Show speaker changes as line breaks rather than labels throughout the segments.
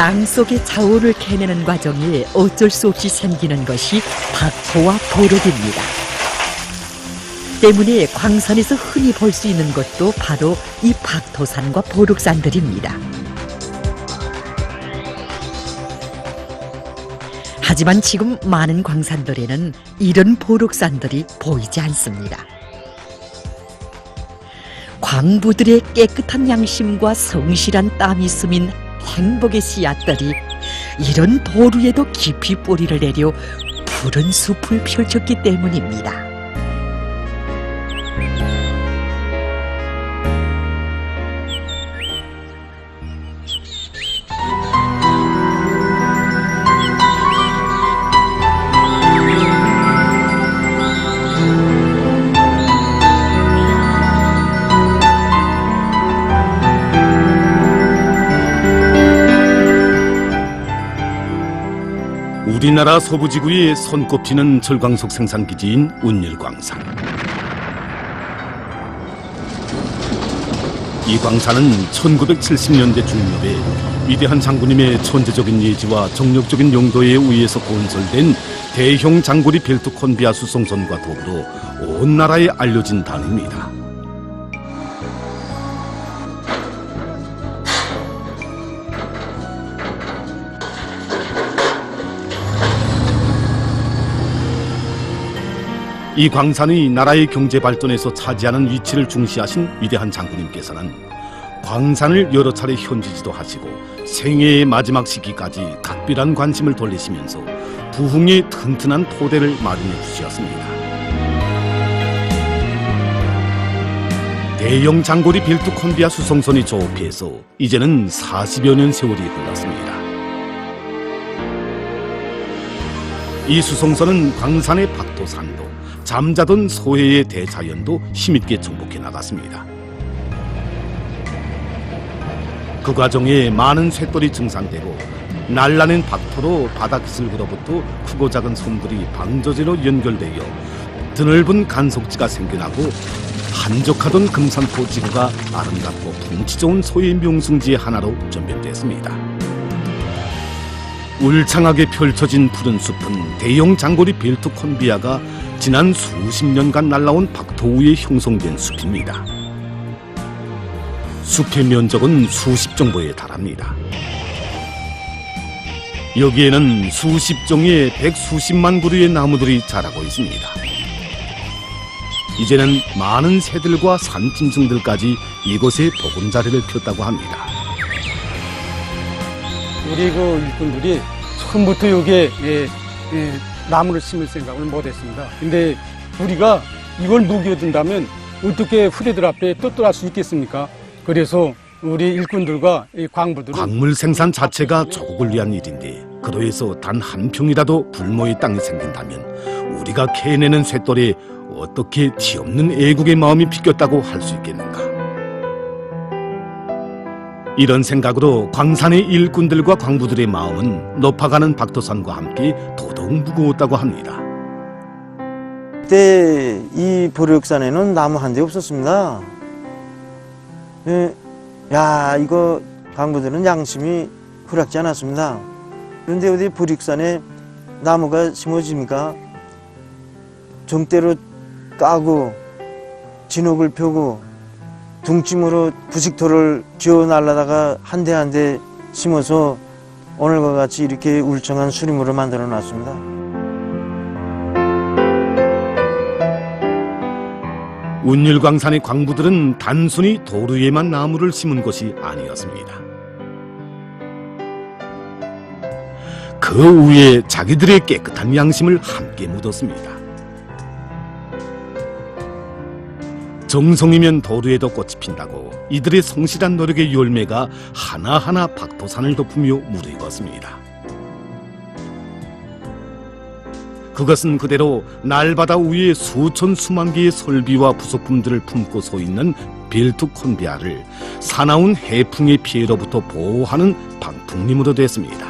땅속의 자원을 캐내는 과정에 어쩔 수 없이 생기는 것이 박토와 보록입니다. 때문에 광산에서 흔히 볼 수 있는 것도 바로 이 박토산과 보록산들입니다. 하지만 지금 많은 광산들에는 이런 보록산들이 보이지 않습니다. 광부들의 깨끗한 양심과 성실한 땀이 스민 행복의 씨앗들이 이런 도루에도 깊이 뿌리를 내려 푸른 숲을 펼쳤기 때문입니다.
우리나라 서부지구에 손꼽히는 철광석 생산기지인 운일광산. 이 광산은 1970년대 중엽에 위대한 장군님의 천재적인 예지와 정력적인 용도에 의해서 건설된 대형 장거리 벨트 콘비아 수송선과 더불어 온 나라에 알려진 단입니다. 이 광산이 나라의 경제 발전에서 차지하는 위치를 중시하신 위대한 장군님께서는 광산을 여러 차례 현지지도 하시고 생애의 마지막 시기까지 각별한 관심을 돌리시면서 부흥의 튼튼한 토대를 마련해 주셨습니다. 대형 장거리 벨트 콘비아 수송선이 조업해서 이제는 40여 년 세월이 흘렀습니다. 이 수송선은 광산의 박토산도 잠자던 소해의 대자연도 힘있게 정복해 나갔습니다. 그 과정에 많은 쇳돌이 증산되고 날라낸 박토로 바다 기슭으로부터 크고 작은 섬들이 방조제로 연결되어 드넓은 간속지가 생겨나고 한적하던 금산포 지구가 아름답고 풍치 좋은 소의 명승지의 하나로 전변됐습니다. 울창하게 펼쳐진 푸른 숲은 대형 장거리 벨트 콘비아가 지난 수십 년간 날라온 박토 위에 형성된 숲입니다. 숲의 면적은 수십 정도에 달합니다. 여기에는 수십 종의 100수십만 그루의 나무들이 자라고 있습니다. 이제는 많은 새들과 산짐승들까지 이곳에 보금자리를 폈다고 합니다.
우리 그 일꾼들이 처음부터 여기에 나무를 심을 생각을 못했습니다. 근데 우리가 이걸 녹여둔다면 어떻게 후대들 앞에 떳떳할 수 있겠습니까? 그래서 우리 일꾼들과 이 광부들은
광물 생산 자체가 조국을 위한 일인데 그로 해서 단 한 평이라도 불모의 땅이 생긴다면 우리가 캐내는 쇳돌에 어떻게 티없는 애국의 마음이 피겼다고 할 수 있겠는가? 이런 생각으로 광산의 일꾼들과 광부들의 마음은 높아가는 박토산과 함께 더더욱 무거웠다고 합니다.
그때 이 보력산에는 나무 한 대 없었습니다. 이거 광부들은 양심이 허락지 않았습니다. 그런데 어디 보력산에 나무가 심어집니까? 정대로 까고 진흙을 펴고 둥찜으로 부식토를 쥐어 날라다가 한 대 한 대 심어서 오늘과 같이 이렇게 울창한 수림으로 만들어 놨습니다.
운일광산의 광부들은 단순히 도루에만 나무를 심은 것이 아니었습니다. 그 위에 자기들의 깨끗한 양심을 함께 묻었습니다. 정성이면 도루에도 꽃이 핀다고 이들의 성실한 노력의 열매가 하나하나 박토산을 덮으며 무르익었습니다. 그것은 그대로 날바다 위에 수천 수만 개의 설비와 부속품들을 품고 서 있는 벨트 콘비아를 사나운 해풍의 피해로부터 보호하는 방풍림으로 됐습니다.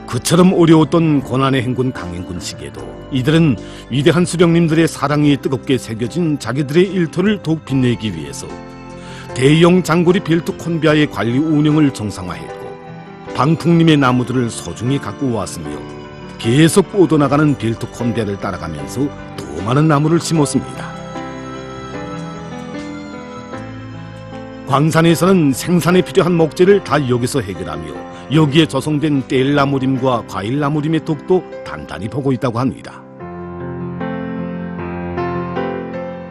그처럼 어려웠던 고난의 행군 강행군 시기에도 이들은 위대한 수령님들의 사랑이 뜨겁게 새겨진 자기들의 일터를 더욱 빛내기 위해서 대형 장거리 벨트 콘베아의 관리 운영을 정상화했고 방풍림의 나무들을 소중히 갖고 왔으며 계속 뻗어나가는 벨트 콘베아를 따라가면서 더 많은 나무를 심었습니다. 광산에서는 생산에 필요한 목재를 다 여기서 해결하며 여기에 조성된 땔나무림과 과일나무림의 덕도 단단히 보고 있다고 합니다.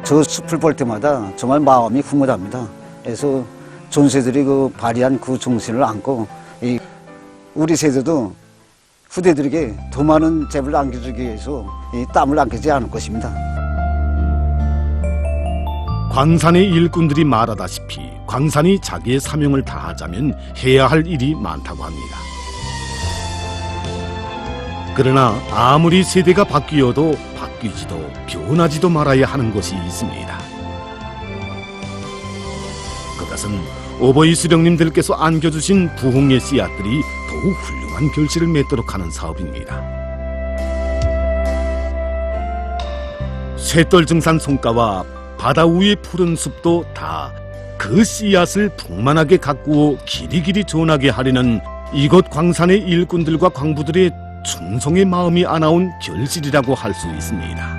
저 숲을 볼 때마다 정말 마음이 흐뭇합니다. 그래서 존세들이 그 발휘한 그 정신을 안고 우리 세대도 후대들에게 더 많은 재물을 안겨주기 위해서 이 땀을 안기지 않을 것입니다.
광산의 일꾼들이 말하다시피 광산이 자기의 사명을 다하자면 해야 할 일이 많다고 합니다. 그러나 아무리 세대가 바뀌어도 바뀌지도 변하지도 말아야 하는 것이 있습니다. 그것은 오버이 수령님들께서 안겨주신 부흥의 씨앗들이 더욱 훌륭한 결실을 맺도록 하는 사업입니다. 쇠떨증산 송가와 바다 위의 푸른 숲도 다 그 씨앗을 풍만하게 가꾸어 길이길이 전하게 하려는 이곳 광산의 일꾼들과 광부들의 충성의 마음이 안아온 결실이라고 할 수 있습니다.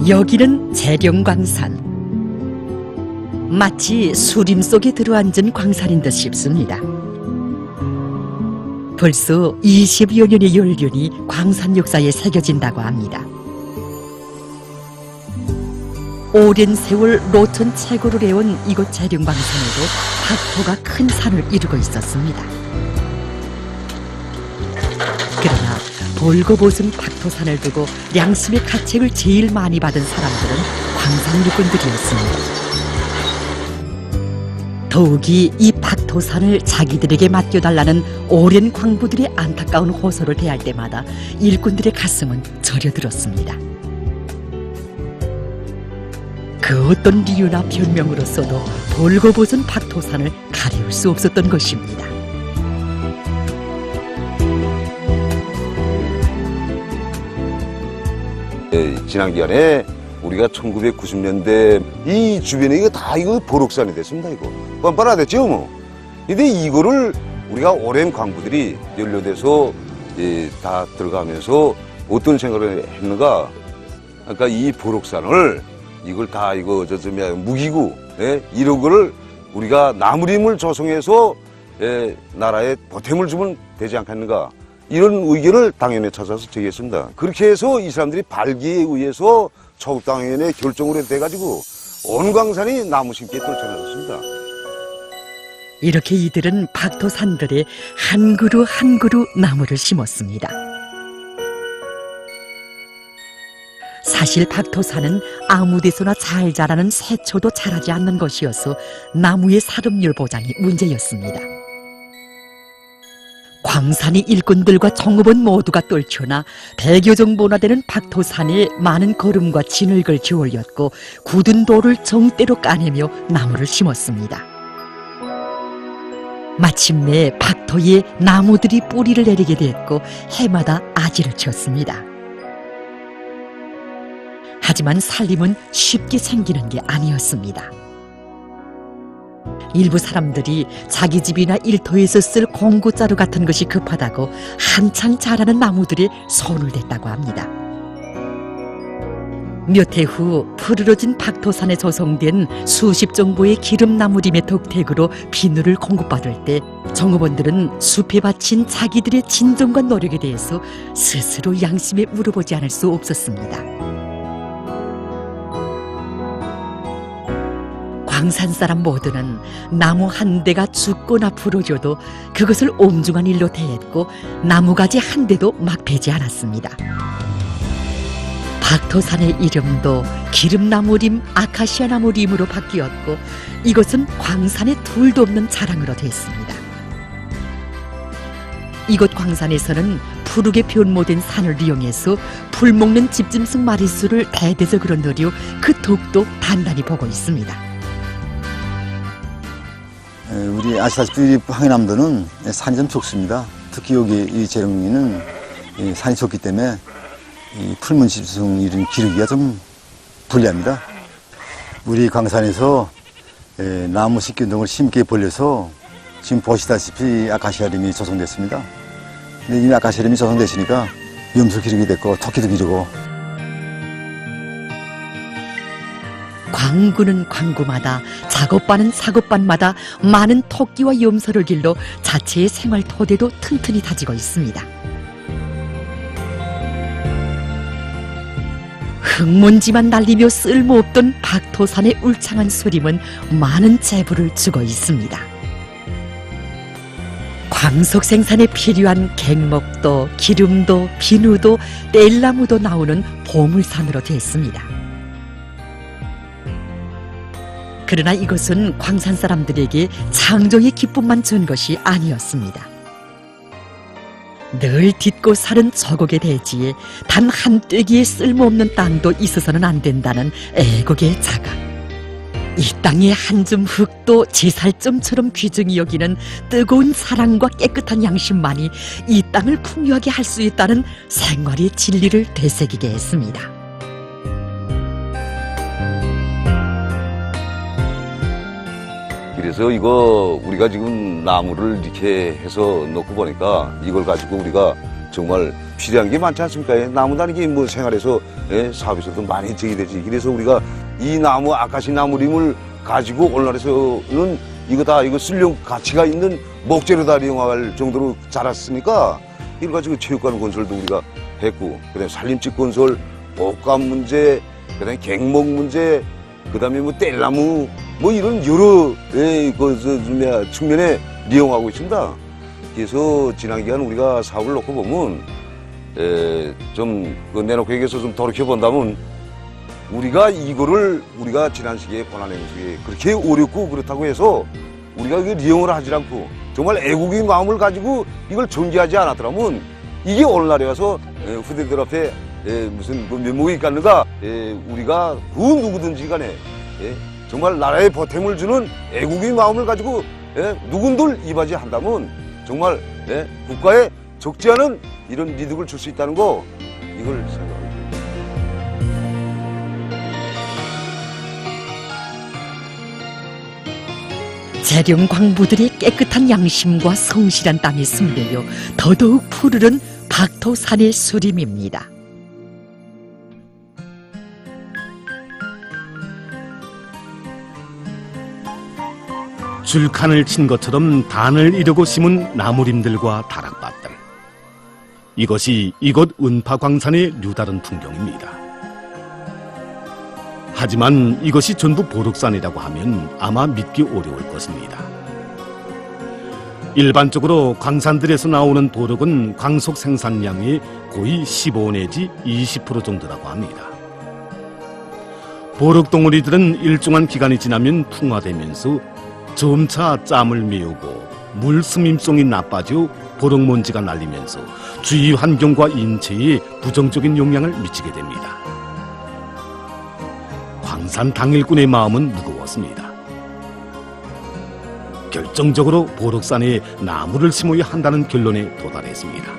여기는 재령광산. 마치 수림 속에 들어앉은 광산인 듯 싶습니다. 벌써 20여 년의 연륜이 광산 역사에 새겨진다고 합니다. 오랜 세월 노천 채굴을 해온 이곳 재령광산에도 박토가 큰 산을 이루고 있었습니다. 그러나 벌거벗은 박토산을 두고 양심의 가책을 제일 많이 받은 사람들은 광산 일꾼들이었습니다. 더욱이 이 박토산을 자기들에게 맡겨달라는 오랜 광부들의 안타까운 호소를 대할 때마다 일꾼들의 가슴은 저려들었습니다. 그 어떤 이유나 변명으로서도 벌거벗은 박토산을 가려울 수 없었던 것입니다.
지난 기간에 우리가 1990년대 이 주변에 이거 다 이거 보록산이 됐습니다. 이거 뻔뻔하 됐죠 뭐. 근데 이거를 우리가 오랜 광부들이 연료돼서 다 들어가면서 어떤 생각을 했는가? 그러니까 이 보록산을 이걸 다 이거 무기고 이런 거를 우리가 나무림을 조성해서 나라에 보탬을 주면 되지 않겠는가? 이런 의견을 당연히 찾아서 제기했습니다. 그렇게 해서 이 사람들이 발기에 의해서 초국당연의 결정으로 돼가지고 온 광산이 나무 심기에 떨쳐졌습니다.
이렇게 이들은 박토산들에 한 그루 한 그루 나무를 심었습니다. 사실 박토산은 아무 데서나 잘 자라는 새초도 자라지 않는 것이어서 나무의 살음률 보장이 문제였습니다. 광산이 일꾼들과 정읍원 모두가 떨쳐나 100여 정보나 되는 박토산에 많은 거름과 진흙을 기울였고 굳은 돌을 정대로 까내며 나무를 심었습니다. 마침내 박토에 나무들이 뿌리를 내리게 됐고 해마다 아지를 쳤습니다. 하지만 살림은 쉽게 생기는 게 아니었습니다. 일부 사람들이 자기 집이나 일터에서 쓸 공구자루 같은 것이 급하다고 한창 자라는 나무들에 손을 댔다고 합니다. 몇 해 후 푸르러진 박토산에 조성된 수십 정보의 기름나무림의 덕택으로 비누를 공급받을 때 정읍원들은 숲에 바친 자기들의 진정과 노력에 대해서 스스로 양심에 물어보지 않을 수 없었습니다. 광산 사람 모두는 나무 한 대가 죽거나 부러져도 그것을 옴중한 일로 대했고 나무가지 한 대도 막 베지 않았습니다. 박토산의 이름도 기름나무림, 아카시아나무림으로 바뀌었고 이것은 광산의 둘도 없는 자랑으로 됐습니다. 이곳 광산에서는 푸르게 변모된 산을 이용해서 풀 먹는 집짐승 마리수를 대대적으로 늘려 그 덕도 단단히 보고 있습니다.
우리 아시다시피 황해남도는 산이 좀 좁습니다. 특히 여기 이 재령리는
산이 좁기 때문에 이 풀문지중 이런 기르기가 좀 불리합니다. 우리 광산에서 나무 식균등을 심게 벌려서 지금 보시다시피 아카시아림이 조성됐습니다. 근데 이 아카시아림이 조성됐으니까 염소 기르기 됐고 토끼도 기르고.
광구는 광구마다, 작업반은 작업반마다 많은 토끼와 염소를 길러 자체의 생활 토대도 튼튼히 다지고 있습니다. 흙먼지만 날리며 쓸모없던 박토산의 울창한 수림은 많은 재물을 주고 있습니다. 광석 생산에 필요한 갱목도, 기름도, 비누도, 뗄나무도 나오는 보물산으로 됐습니다. 그러나 이것은 광산 사람들에게 창조의 기쁨만 준 것이 아니었습니다. 늘 딛고 사는 저곡의 대지에 단 한 떼기의 쓸모없는 땅도 있어서는 안 된다는 애국의 자각. 이 땅의 한 줌 흙도 제살점처럼 귀중히 여기는 뜨거운 사랑과 깨끗한 양심만이 이 땅을 풍요하게 할 수 있다는 생활의 진리를 되새기게 했습니다.
그래서 이거 우리가 지금 나무를 이렇게 해서 놓고 보니까 이걸 가지고 우리가 정말 필요한 게 많지 않습니까? 나무라는 게 뭐 생활에서 사업에서도 많이 제기되지. 그래서 우리가 이 나무, 아카시 나무림을 가지고 오늘날에서는 이거 다 이거 쓸용 가치가 있는 목재로 다 이용할 정도로 자랐으니까 이걸 가지고 체육관 건설도 우리가 했고, 그다음에 산림집 건설, 복합 문제, 그다음에 갱목 문제, 그다음에 뭐 뗄나무 뭐 이런 여러 측면에 이용하고 있습니다. 그래서 지난 기간 우리가 사업을 놓고 보면 좀 내놓고 얘기해서 좀 돌이켜 본다면 우리가 이거를 우리가 지난 시기에 고난행수에 그렇게 어렵고 그렇다고 해서 우리가 이걸 이용을 하지 않고 정말 애국의 마음을 가지고 이걸 존재하지 않았더라면 이게 오늘날에 와서 후대들 앞에 무슨 면목이 있겠는가. 우리가 그 누구든지 간에 정말 나라에 보탬을 주는 애국의 마음을 가지고 누군들 이바지한다면 정말 국가에 적지 않은 이런 이득을 줄 수 있다는 거 이걸 생각합니다.
재령 광부들의 깨끗한 양심과 성실한 땅에 숨겨여 더더욱 푸르른 박토산의 수림입니다.
줄칸을 친 것처럼 단을 이루고 심은 나무림들과 다락밭들. 이것이 이곳 은파광산의 류다른 풍경입니다. 하지만 이것이 전부 보륵산이라고 하면 아마 믿기 어려울 것입니다. 일반적으로 광산들에서 나오는 보륵은 광속 생산량의 거의 15 내지 20% 정도라고 합니다. 보륵 덩어리들은 일정한 기간이 지나면 풍화되면서 점차 짬을 메우고 물 스밈성이 나빠져 보륵먼지가 날리면서 주위 환경과 인체에 부정적인 영향을 미치게 됩니다. 광산 당일꾼의 마음은 무거웠습니다. 결정적으로 보륵산에 나무를 심어야 한다는 결론에 도달했습니다.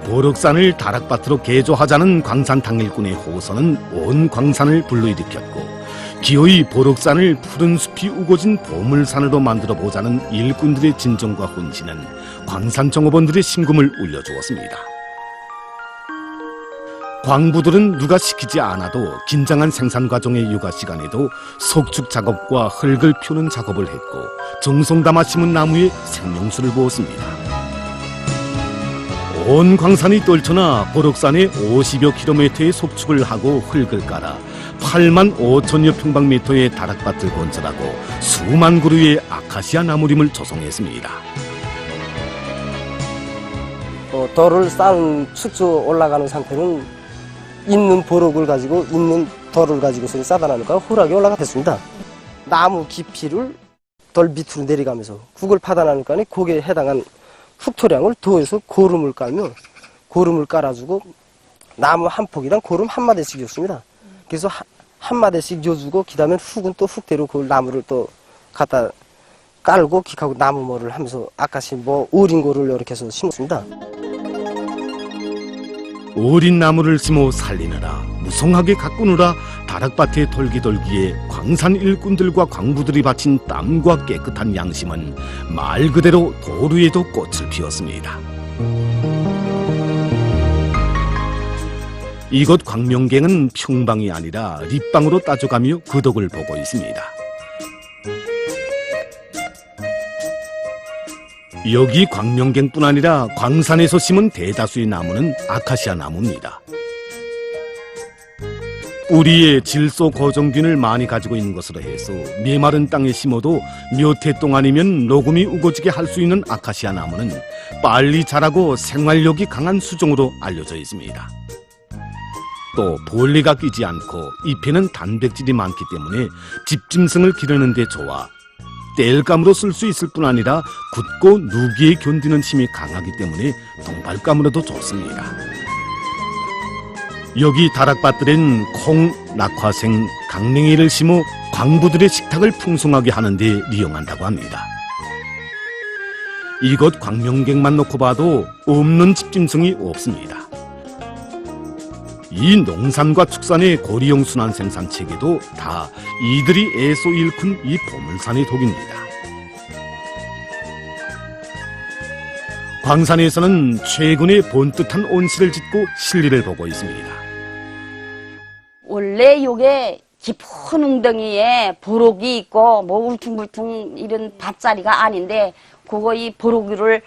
보륵산을 다락밭으로 개조하자는 광산 당일꾼의 호소는 온 광산을 불러일으켰고 기어이 보륵산을 푸른 숲이 우거진 보물산으로 만들어 보자는 일꾼들의 진정과 혼신은 광산 정업원들의 심금을 울려주었습니다. 광부들은 누가 시키지 않아도 긴장한 생산 과정의 육아 시간에도 속축 작업과 흙을 펴는 작업을 했고 정성 담아 심은 나무에 생명수를 부었습니다. 온 광산이 떨쳐나 보륵산에 50여 킬로미터의 속축을 하고 흙을 깔아 8만 5천여 평방미터의 다락밭을 건설하고 수만 그루의 아카시아 나무림을 조성했습니다.
돌을 쌓은 축조 올라가는 상태는 있는 보록을 가지고 있는 돌을 가지고서 쌓다 나니까 후락이 올라갔습니다. 나무 깊이를 돌 밑으로 내려가면서 국을 파다 나니까 거기에 해당한 흙토량을 더해서 고름을 깔면 고름을 깔아주고 나무 한 폭이랑 고름 한 마디씩 줬습니다. 그래서 한 마디씩 줘주고 그다음에 흙은 또 흙대로 그 나무를 또 갖다 깔고 기하고 나무모를 하면서 아까시 어린 거를 이렇게 해서 심었습니다.
어린 나무를 심어 살리느라 무성하게 가꾸느라 다락밭의 돌기돌기에 광산 일꾼들과 광부들이 바친 땀과 깨끗한 양심은 말 그대로 도루에도 꽃을 피웠습니다. 이곳 광명갱은 평방이 아니라 립방으로 따져가며 그 덕을 보고 있습니다. 여기 광명갱뿐 아니라 광산에서 심은 대다수의 나무는 아카시아 나무입니다. 우리의 질소 거정균을 많이 가지고 있는 것으로 해서 메마른 땅에 심어도 몇 해 동안이면 녹음이 우거지게 할 수 있는 아카시아 나무는 빨리 자라고 생활력이 강한 수종으로 알려져 있습니다. 또 벌레가 끼지 않고 잎에는 단백질이 많기 때문에 집짐승을 기르는 데 좋아 땔감으로 쓸 수 있을 뿐 아니라 굳고 누기에 견디는 힘이 강하기 때문에 동발감으로도 좋습니다. 여기 다락밭들엔 콩, 낙화생, 강냉이를 심어 광부들의 식탁을 풍성하게 하는 데 이용한다고 합니다. 이곳 광명갱만 놓고 봐도 없는 집짐승이 없습니다. 이 농산과 축산의 고리용 순환 생산 체계도 다 이들이 애써 일군 이 보물산의 덕입니다. 광산에서는 최근에 본뜻한 온실을 짓고 실리를 보고 있습니다.
원래 요게 깊은 웅덩이에 보록이 있고 울퉁불퉁 이런 밭자리가 아닌데 그거 이 보록을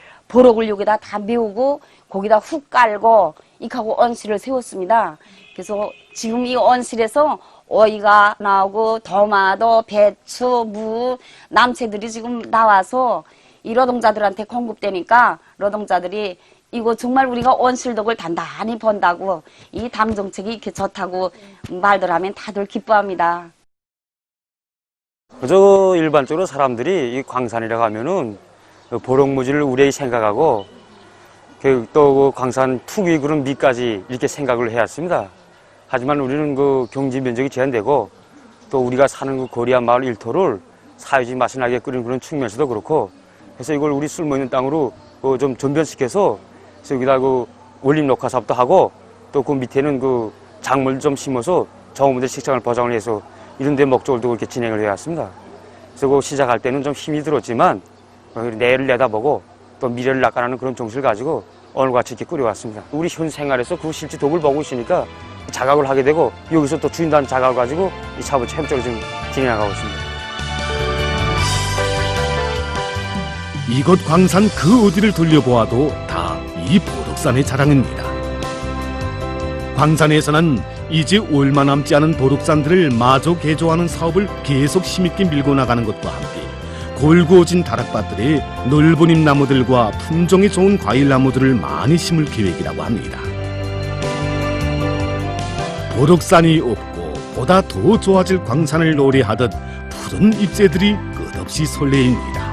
여기다 다 메우고 거기다 훅 깔고 이하고 온실을 세웠습니다. 그래서 지금 이 온실에서 오이가 나오고 도마도, 배추, 무, 남새들이 지금 나와서 이 노동자들한테 공급되니까 노동자들이 이거 정말 우리가 온실덕을 단단히 번다고 이 당정책이 이렇게 좋다고 말들 하면 다들 기뻐합니다.
그저 일반적으로 사람들이 이 광산이라고 하면은 보록무지를 우레히 생각하고 또 광산 투기 그런 미까지 이렇게 생각을 해왔습니다. 하지만 우리는 그 경지 면적이 제한되고 또 우리가 사는 그 거리한 마을 일터를 사유지 맛이 끓이는 그런 측면에서도 그렇고 그래서 이걸 우리 쓸모있는 땅으로 좀 전변시켜서 그래서 여기다 그 원림 녹화 사업도 하고 또 그 밑에는 그 작물 좀 심어서 정부들 식량을 보장을 해서 이런 데 목적을 두고 이렇게 진행을 해왔습니다. 그래서 그 시작할 때는 좀 힘이 들었지만 내일을 내다보고 또 미래를 낙관하는 그런 정신을 가지고 오늘같이 이렇게 꾸려왔습니다. 우리 현 생활에서 그 실제 덕을 보고 있으니까 자각을 하게 되고 여기서 또 주인다는 자각을 가지고 이 사업을 체험적으로 지금 진행하고 있습니다.
이곳 광산 그 어디를 돌려보아도 다 이 보록산의 자랑입니다. 광산에서는 이제 얼마 남지 않은 보록산들을 마저 개조하는 사업을 계속 힘있게 밀고 나가는 것과 함께 골고진 다락밭들에 넓은 잎나무들과 품종이 좋은 과일나무들을 많이 심을 계획이라고 합니다. 보록산이 없고 보다 더 좋아질 광산을 노래하듯 푸른 잎새들이 끝없이 설레입니다.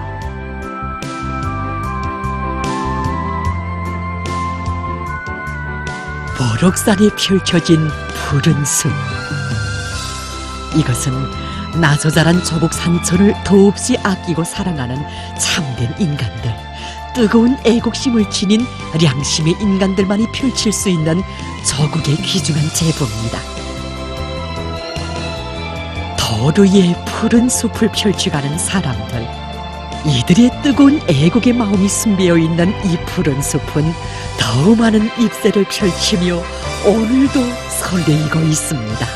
보록산에 펼쳐진 푸른 숲. 이것은 나서 자란 조국 산천을 더없이 아끼고 사랑하는 참된 인간들, 뜨거운 애국심을 지닌 량심의 인간들만이 펼칠 수 있는 조국의 귀중한 제보입니다. 도루의 푸른 숲을 펼쳐가는 사람들, 이들의 뜨거운 애국의 마음이 숨배어 있는 이 푸른 숲은 더 많은 잎새를 펼치며 오늘도 설레이고 있습니다.